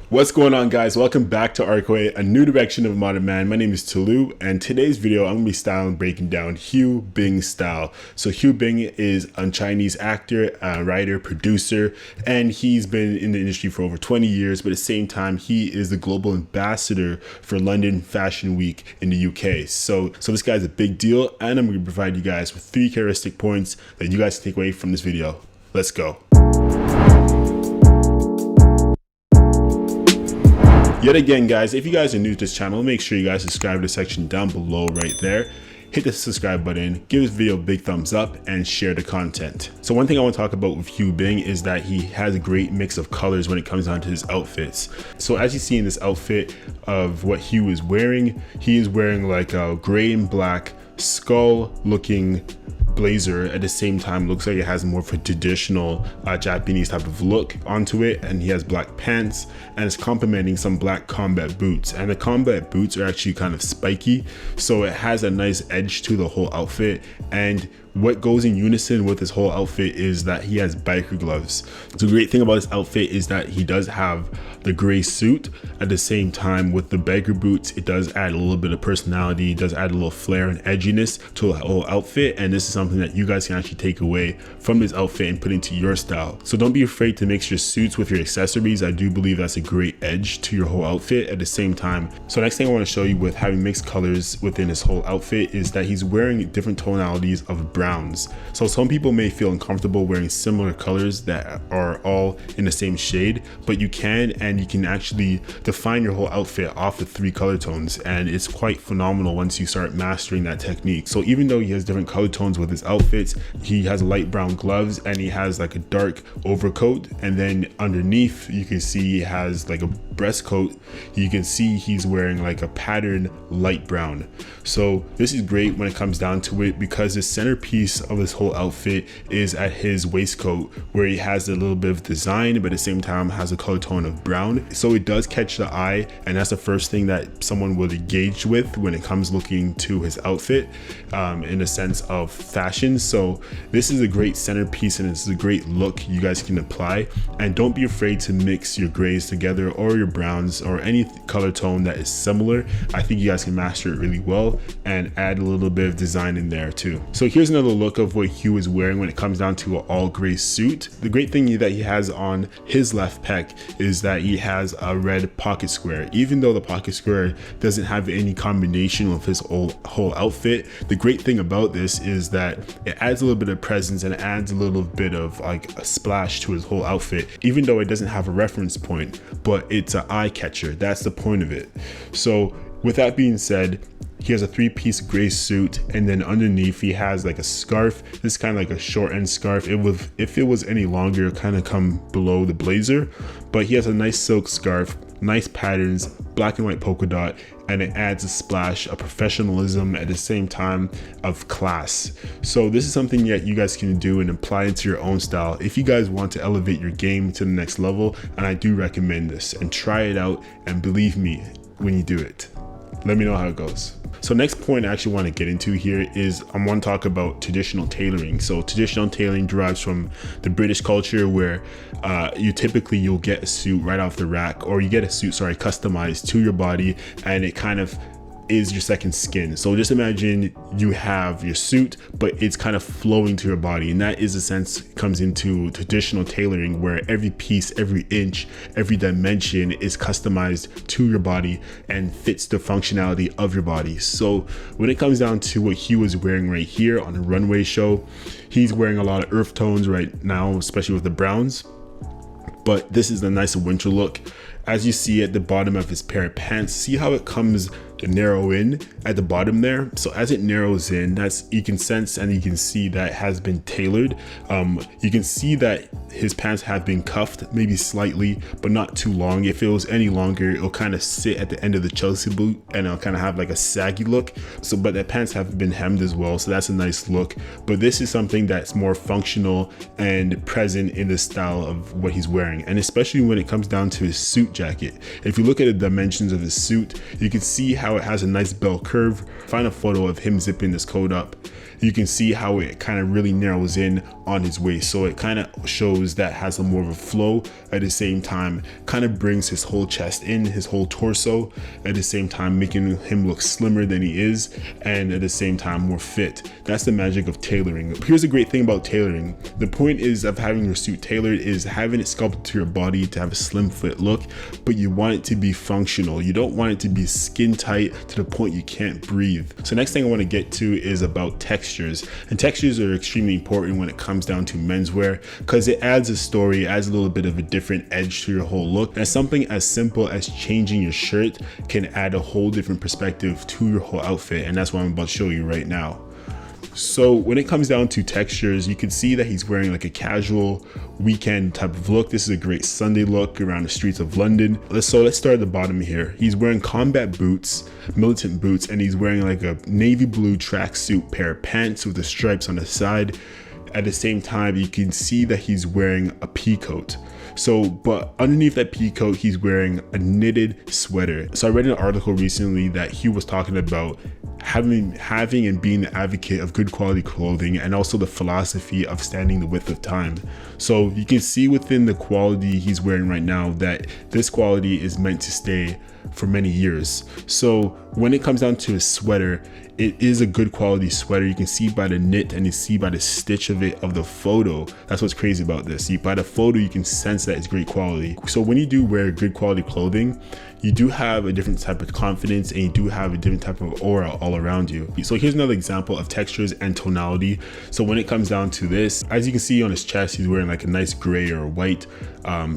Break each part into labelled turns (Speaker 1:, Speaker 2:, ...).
Speaker 1: What's going on, guys? Welcome back to Arcway, a new direction of modern man. My name is Tulu, and today's video I'm going to be breaking down Hu Bing's style. So Hu Bing is a Chinese actor, writer, producer, and he's been in the industry for over 20 years, but at the same time he is the global ambassador for London Fashion Week in the UK. So this guy's a big deal, and I'm going to provide you guys with 3 characteristic points that you guys can take away from this video. Let's go. Yet again, guys, if you guys are new to this channel, make sure you guys subscribe to the section down below right there. Hit the subscribe button, give this video a big thumbs up, and share the content. So one thing I want to talk about with Hu Bing is that he has a great mix of colors when it comes down to his outfits. So as you see in this outfit of what Hu is wearing, he is wearing like a gray and black skull looking blazer. At the same time, looks like it has more of a traditional Japanese type of look onto it, and he has black pants and it's complementing some black combat boots, and the combat boots are actually kind of spiky, so it has a nice edge to the whole outfit. And what goes in unison with this whole outfit is that he has biker gloves. The great thing about this outfit is that he does have the gray suit. At the same time, with the biker boots, it does add a little bit of personality, it does add a little flair and edginess to the whole outfit, and this is something that you guys can actually take away from this outfit and put into your style. So don't be afraid to mix your suits with your accessories. I do believe that's a great edge to your whole outfit at the same time. So next thing I want to show you with having mixed colors within his whole outfit is that he's wearing different tonalities of browns. So some people may feel uncomfortable wearing similar colors that are all in the same shade, but you can actually define your whole outfit off the 3 color tones, and it's quite phenomenal once you start mastering that technique. So even though he has different color tones with his outfits, he has light brown gloves and he has like a dark overcoat, and then underneath you can see he has like a breast coat. You can see he's wearing like a patterned light brown. So this is great when it comes down to it, because the centerpiece of this whole outfit is at his waistcoat, where he has a little bit of design but at the same time has a color tone of brown. So it does catch the eye, and that's the first thing that someone would engage with when it comes looking to his outfit in a sense of fashion. So this is a great centerpiece and it's a great look you guys can apply. And don't be afraid to mix your grays together or your browns or any color tone that is similar. I think you guys can master it really well and add a little bit of design in there too. So here's another look of what Hu is wearing when it comes down to an all gray suit. The great thing that he has on his left pec is that he has a red pocket square. Even though the pocket square doesn't have any combination with his whole outfit, the great thing about this is that it adds a little bit of presence and adds a little bit of like a splash to his whole outfit, even though it doesn't have a reference point, but it's an eye catcher. That's the point of it. So with that being said, he has a 3-piece gray suit, and then underneath he has like a scarf. This is kind of like a short end scarf. If it was any longer, it kind of come below the blazer, but he has a nice silk scarf, nice patterns, black and white polka dot, and it adds a splash of professionalism at the same time of class. So this is something that you guys can do and apply into your own style if you guys want to elevate your game to the next level, and I do recommend this, and try it out, and believe me when you do it. Let me know how it goes. So next point I actually want to get into here is I want to talk about traditional tailoring. So traditional tailoring derives from the British culture, where you'll get a suit right off the rack, or you get a suit, customized to your body, and it kind of is your second skin. So just imagine you have your suit, but it's kind of flowing to your body, and that is a sense comes into traditional tailoring, where every piece, every inch, every dimension is customized to your body and fits the functionality of your body. So when it comes down to what Hu is wearing right here on a runway show, he's wearing a lot of earth tones right now, especially with the browns, but this is a nice winter look. As you see at the bottom of his pair of pants, see how it comes to narrow in at the bottom there. So as it narrows in, you can sense and you can see that it has been tailored. You can see that his pants have been cuffed, maybe slightly, but not too long. If it was any longer, it'll kind of sit at the end of the Chelsea boot and it'll kind of have like a saggy look. So, but the pants have been hemmed as well, so that's a nice look. But this is something that's more functional and present in the style of what he's wearing, and especially when it comes down to his suit jacket. If you look at the dimensions of his suit, you can see how it has a nice bell curve. Find a photo of him zipping this coat up, you can see how it kind of really narrows in on his waist. So it kind of shows that has a more of a flow, at the same time kind of brings his whole chest in, his whole torso, at the same time making him look slimmer than he is, and at the same time more fit. That's the magic of tailoring. Here's a great thing about tailoring. The point is of having your suit tailored is having it sculpted to your body to have a slim fit look, but you want it to be functional. You don't want it to be skin tight to the point you can't breathe. So next thing I want to get to is about textures, and textures are extremely important when it comes down to menswear because it adds a story, adds a little bit of a different edge to your whole look, and something as simple as changing your shirt can add a whole different perspective to your whole outfit, and that's what I'm about to show you right now. So when it comes down to textures, you can see that he's wearing like a casual weekend type of look. This is a great Sunday look around the streets of London. So let's start at the bottom here. He's wearing combat boots, militant boots, and he's wearing like a navy blue tracksuit pair of pants with the stripes on the side. At the same time, you can see that he's wearing a pea coat. So, but underneath that pea coat, he's wearing a knitted sweater. So I read an article recently that he was talking about having and being the advocate of good quality clothing, and also the philosophy of standing the width of time. So you can see within the quality he's wearing right now that this quality is meant to stay for many years. So when it comes down to a sweater, it is a good quality sweater. You can see by the knit and you see by the stitch of it, of the photo. That's what's crazy about this. By the photo, you can sense that it's great quality. So when you do wear good quality clothing, you do have a different type of confidence, and you do have a different type of aura all around you. So here's another example of textures and tonality. So when it comes down to this, as you can see on his chest, he's wearing like a nice gray or white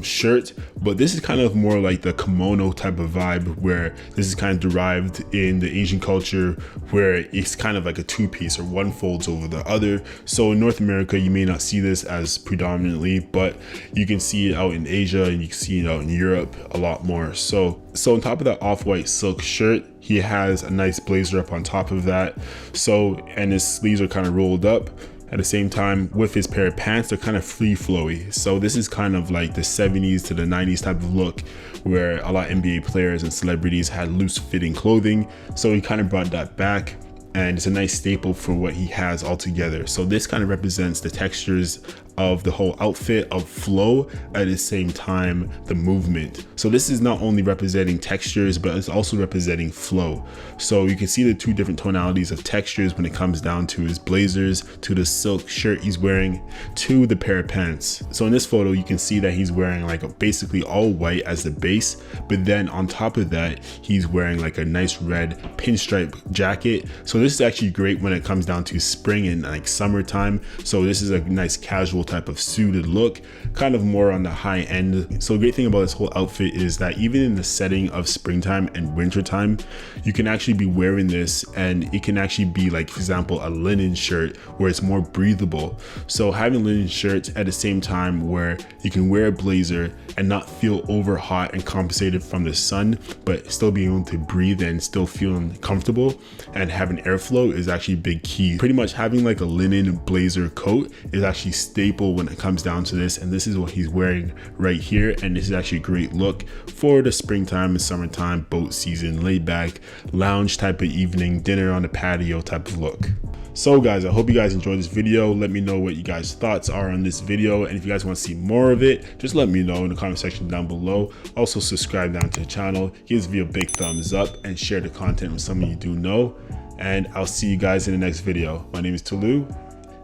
Speaker 1: shirt, but this is kind of more like the kimono type of vibe, where this is kind of derived in the Asian culture, where it's kind of like a two-piece, or one folds over the other. So in North America, you may not see this as predominantly, but you can see it out in Asia, and you can see it out in Europe a lot more. So on top of that off-white silk shirt, he has a nice blazer up on top of that. So, and his sleeves are kind of rolled up. At the same time, with his pair of pants, they're kind of free flowy. So this is kind of like the 70s to the 90s type of look, where a lot of NBA players and celebrities had loose fitting clothing. So he kind of brought that back, and it's a nice staple for what he has altogether. So this kind of represents the textures of the whole outfit, of flow, at the same time the movement. So this is not only representing textures, but it's also representing flow. So you can see the two different tonalities of textures when it comes down to his blazers, to the silk shirt he's wearing, to the pair of pants. So in this photo, you can see that he's wearing like basically all white as the base, but then on top of that, he's wearing like a nice red pinstripe jacket. So this is actually great when it comes down to spring and like summertime. So this is a nice casual type of suited look, kind of more on the high end. So the great thing about this whole outfit is that even in the setting of springtime and wintertime, you can actually be wearing this, and it can actually be like, for example, a linen shirt where it's more breathable. So having linen shirts at the same time where you can wear a blazer and not feel over hot and compensated from the sun, but still being able to breathe and still feeling comfortable and having airflow is actually a big key. Pretty much having like a linen blazer coat is actually staple when it comes down to this, and this is what he's wearing right here, and this is actually a great look for the springtime and summertime boat season, laid back lounge type of evening, dinner on the patio type of look. So guys, I hope you guys enjoyed this video. Let me know what you guys' thoughts are on this video, and if you guys want to see more of it, just let me know in the comment section down below. Also subscribe down to the channel, give this video a big thumbs up, and share the content with someone you do know, and I'll see you guys in the next video. My name is Tolu,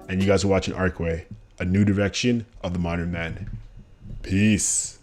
Speaker 1: and you guys are watching Archway, a new direction of the modern man. Peace.